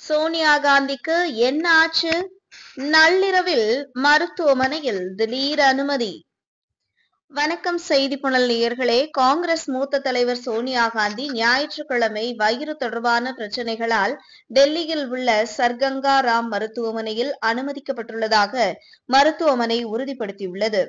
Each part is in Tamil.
சோனியா காந்திக்கு என்ன ஆச்சு? நள்ளிரவில் மருத்துவமனையில் திடீர் அனுமதி. வணக்கம் செய்தி புனல் நேயர்களே. காங்கிரஸ் மூத்த தலைவர் சோனியா காந்தி ஞாயிற்றுக்கிழமை வயிறு தொடர்பான பிரச்சனைகளால் டெல்லியில் உள்ள சர்கங்கா ராம் மருத்துவமனையில் அனுமதிக்கப்பட்டுள்ளதாக மருத்துவமனை உறுதிப்படுத்தியுள்ளது.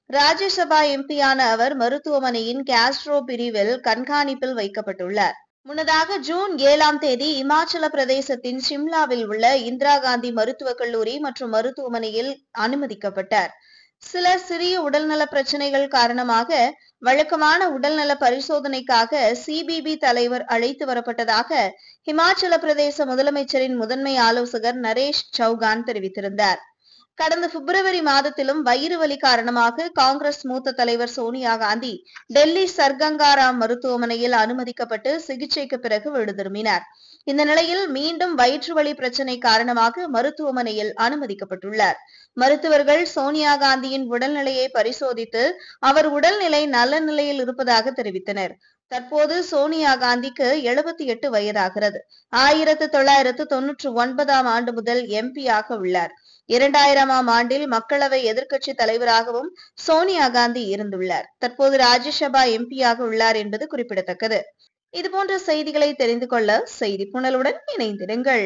ராஜ்யசபா எம்பியான அவர் மருத்துவமனையின் கேஸ்ட்ரோ பிரிவில் கண்காணிப்பில் வைக்கப்பட்டுள்ளார். முன்னதாக ஜூன் 7ஆம் தேதி இமாச்சல பிரதேசத்தின் சிம்லாவில் உள்ள இந்திரா காந்தி மருத்துவக் கல்லூரி மற்றும் மருத்துவமனையில் அனுமதிக்கப்பட்டார். சில சிறிய உடல்நல பிரச்சனைகள் காரணமாக வழக்கமான உடல்நல பரிசோதனைக்காக சிபிபி தலைவர் அழைத்து வரப்பட்டதாக இமாச்சல பிரதேச முதலமைச்சரின் முதன்மை ஆலோசகர் நரேஷ் சௌகான் தெரிவித்திருந்தார். கடந்த பிப்ரவரி மாதத்திலும் வயிறு வலி காரணமாக காங்கிரஸ் மூத்த தலைவர் சோனியா காந்தி டெல்லி சர்கங்கா ராம் மருத்துவமனையில் அனுமதிக்கப்பட்டு சிகிச்சைக்கு பிறகு வீடு திரும்பினார். இந்த நிலையில் மீண்டும் வயிற்று வலி பிரச்சனை காரணமாக மருத்துவமனையில் அனுமதிக்கப்பட்டுள்ளார். மருத்துவர்கள் சோனியா காந்தியின் உடல்நிலையை பரிசோதித்து அவர் உடல்நிலை நல்ல நிலையில் இருப்பதாக தெரிவித்தனர். தற்போது சோனியா காந்திக்கு 78 வயதாகிறது. 1999ஆம் ஆண்டு முதல் எம்பியாக உள்ளார். 2000ஆம் ஆண்டில் மக்களவை எதிர்க்கட்சி தலைவராகவும் சோனியா காந்தி இருந்துள்ளார். தற்போது ராஜ்யசபா எம்பியாக உள்ளார் என்பது குறிப்பிடத்தக்கது. இதுபோன்ற செய்திகளை தெரிந்து கொள்ள செய்தி புனலுடன் இணைந்திருங்கள்.